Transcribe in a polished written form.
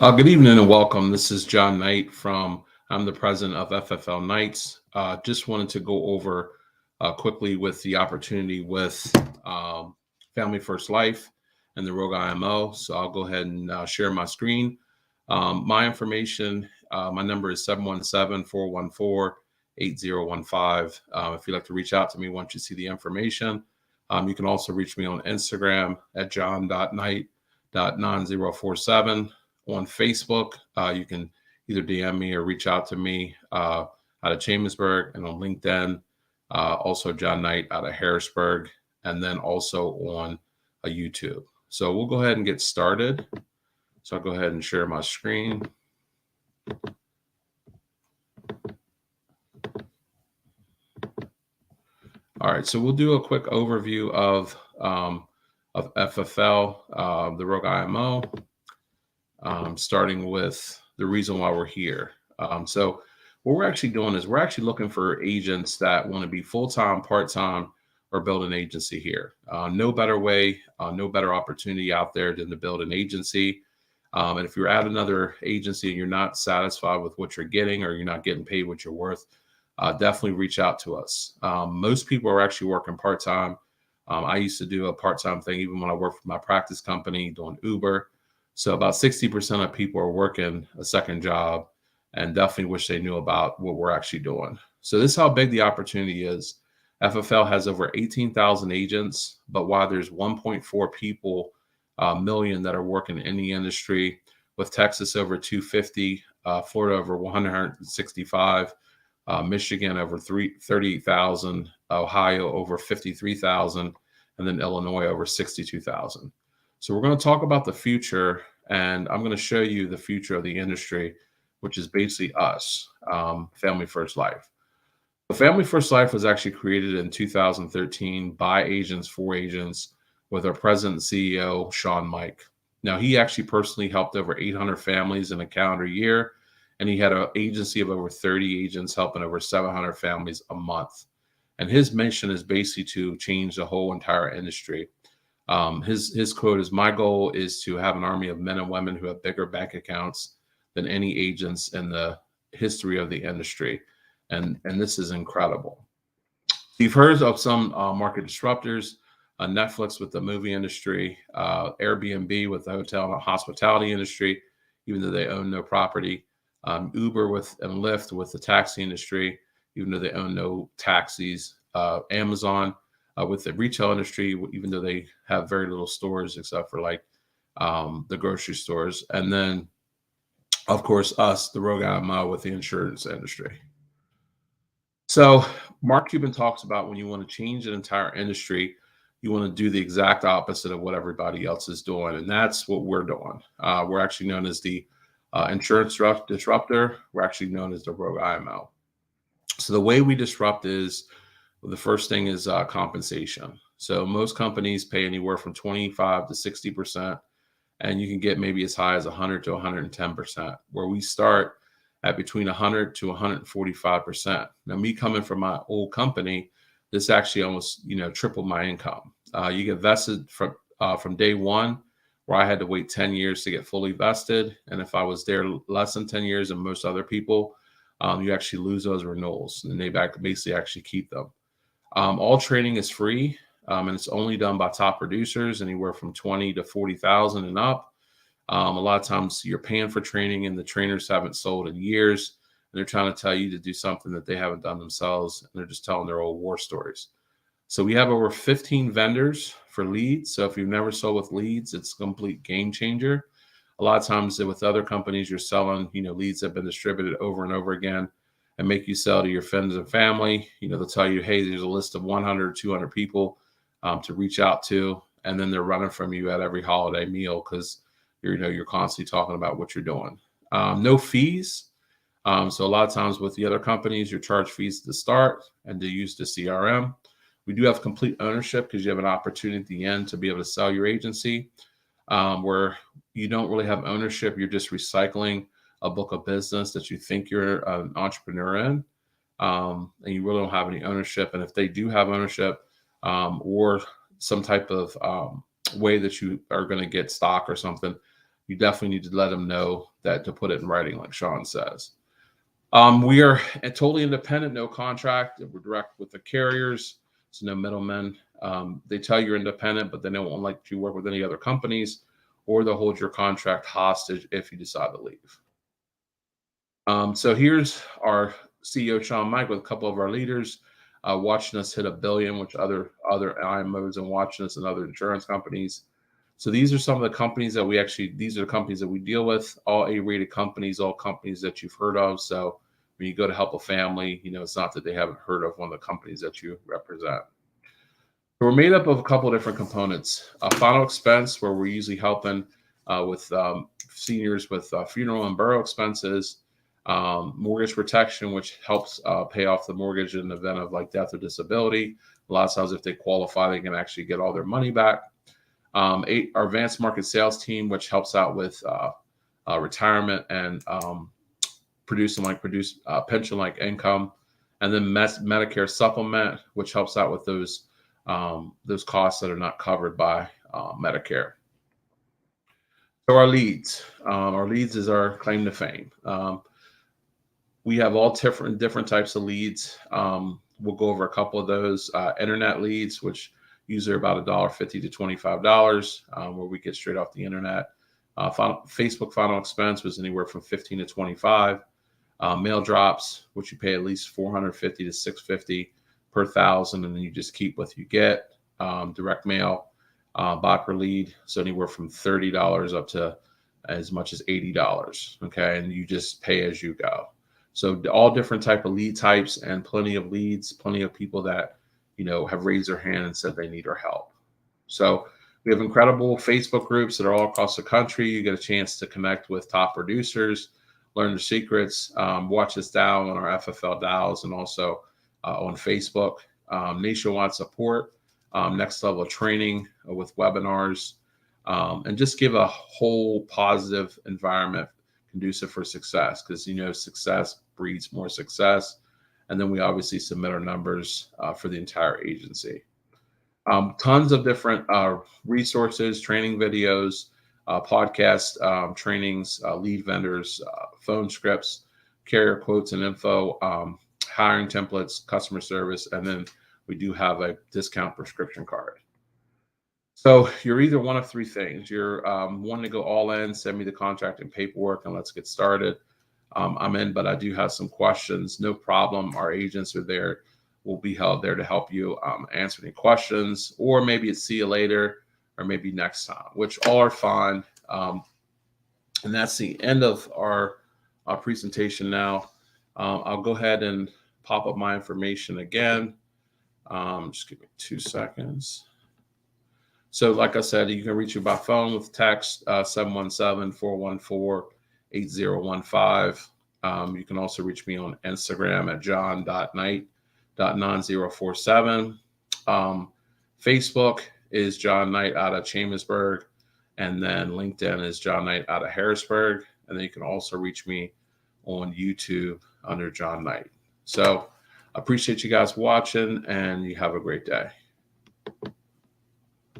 Good evening and welcome. This is John Knight I'm the president of FFL Knights. Just wanted to go over quickly with the opportunity with um, Family First Life and the Rouge IMO. So I'll go ahead and share my screen. My information, my number is 717-414-8015. If you'd like to reach out to me once you see the information, you can also reach me on Instagram at john.knight.9047. On Facebook, you can either DM me or reach out to me out of Chambersburg, and on LinkedIn, also John Knight out of Harrisburg, and then also on YouTube. So we'll go ahead and get started. So I'll go ahead and share my screen. All right, so we'll do a quick overview of FFL, the Rouge IMO. Starting with the reason why we're here. So what we're actually doing is we're actually looking for agents that want to be full-time, part-time, or build an agency here. No better way, no better opportunity out there than to build an agency. And if you're at another agency and you're not satisfied with what you're getting or you're not getting paid what you're worth, definitely reach out to us. Most people are actually working part-time. I used to do a part-time thing even when I worked for my practice company doing Uber. So about 60% of people are working a second job and definitely wish they knew about what we're actually doing. So this is how big the opportunity is. FFL has over 18,000 agents, but while there's 1.4 million that are working in the industry, with Texas over 250, Florida over 165, Michigan over 38,000, Ohio over 53,000, and then Illinois over 62,000. So we're going to talk about the future, and I'm going to show you the future of the industry, which is basically us, Family First Life. The Family First Life was actually created in 2013 by agents for agents with our president and CEO, Sean Mike. Now, he actually personally helped over 800 families in a calendar year, and he had an agency of over 30 agents helping over 700 families a month. And his mission is basically to change the whole entire industry. His quote is, "My goal is to have an army of men and women who have bigger bank accounts than any agents in the history of the industry." And this is incredible. You've heard of some market disruptors, Netflix with the movie industry, Airbnb with the hotel and hospitality industry, even though they own no property, Uber and Lyft with the taxi industry, even though they own no taxis, Amazon with the retail industry, even though they have very little stores except for like the grocery stores. And then, of course, us, the Rouge IMO with the insurance industry. So Mark Cuban talks about when you want to change an entire industry, you want to do the exact opposite of what everybody else is doing. And that's what we're doing. We're actually known as the insurance disruptor. We're actually known as the Rouge IMO. So the way we disrupt is, the first thing is compensation. So most companies pay anywhere from 25 to 60%, and you can get maybe as high as 100 to 110%, where we start at between 100 to 145%. Now, me coming from my old company, this actually almost, tripled my income. You get vested from day one, where I had to wait 10 years to get fully vested. And if I was there less than 10 years than most other people, you actually lose those renewals, and they basically actually keep them. All training is free, and it's only done by top producers, anywhere from 20 to 40,000 and up. A lot of times you're paying for training and the trainers haven't sold in years, and they're trying to tell you to do something that they haven't done themselves, and they're just telling their old war stories. So we have over 15 vendors for leads. So if you've never sold with leads, it's a complete game changer. A lot of times with other companies, you're selling, leads that have been distributed over and over again, and make you sell to your friends and family. They'll tell you, hey, there's a list of 100, 200 people to reach out to. And then they're running from you at every holiday meal because you're constantly talking about what you're doing. No fees. So a lot of times with the other companies, you charge fees to start and to use the CRM. We do have complete ownership because you have an opportunity at the end to be able to sell your agency, where you don't really have ownership. You're just recycling a book of business that you think you're an entrepreneur in, and you really don't have any ownership. And if they do have ownership, or some type of way that you are going to get stock or something, you definitely need to let them know that to put it in writing, like Sean says. We are totally independent, no contract. We're direct with the carriers, so no middlemen. They tell you're independent, but they don't let you work with any other companies, or they'll hold your contract hostage if you decide to leave. So here's our CEO, Sean Mike, with a couple of our leaders watching us hit $1 billion, which other IMOs, and watching us and other insurance companies. So these are some of the companies that these are the companies that we deal with, all A-rated companies, all companies that you've heard of. So when you go to help a family, it's not that they haven't heard of one of the companies that you represent. So we're made up of a couple of different components. Final expense, where we're usually helping with seniors with funeral and burial expenses. Mortgage protection, which helps pay off the mortgage in the event of like death or disability. A lot of times, if they qualify, they can actually get all their money back. Our advanced market sales team, which helps out with retirement and producing pension-like income, and then Medicare supplement, which helps out with those costs that are not covered by Medicare. So our leads is our claim to fame. We have all different types of leads. We'll go over a couple of those. Internet leads, which usually are about $1.50 to $25, where we get straight off the internet. Facebook final expense was anywhere from $15 to $25. Mail drops, which you pay at least $450 to $650 per thousand, and then you just keep what you get. Direct mail, BOCR lead, so anywhere from $30 up to as much as $80. Okay, and you just pay as you go. So all different type of lead types, and plenty of leads, plenty of people that have raised their hand and said they need our help. So we have incredible Facebook groups that are all across the country. You get a chance to connect with top producers, learn their secrets, watch us down on our FFL dials, and also on Facebook. Nationwide support, next level training with webinars, and just give a whole positive environment conducive for success, because success breeds more success. And then we obviously submit our numbers for the entire agency. Tons of different resources, training videos, podcast trainings, lead vendors, phone scripts, carrier quotes and info, hiring templates, customer service, and then we do have a discount prescription card. So you're either one of three things. You're wanting to go all in, send me the contract and paperwork, and let's get started. I'm in, but I do have some questions. No problem. Our agents are there. Will be held there to help you answer any questions, or maybe it's see you later, or maybe next time, which all are fine. And that's the end of our presentation now. I'll go ahead and pop up my information again. Just give me 2 seconds. So like I said, you can reach me by phone with text, 717-414-8015. You can also reach me on Instagram at john.knight.9047. Facebook is John Knight out of Chambersburg, and then LinkedIn is John Knight out of Harrisburg. And then you can also reach me on YouTube under John Knight. So I appreciate you guys watching, and you have a great day.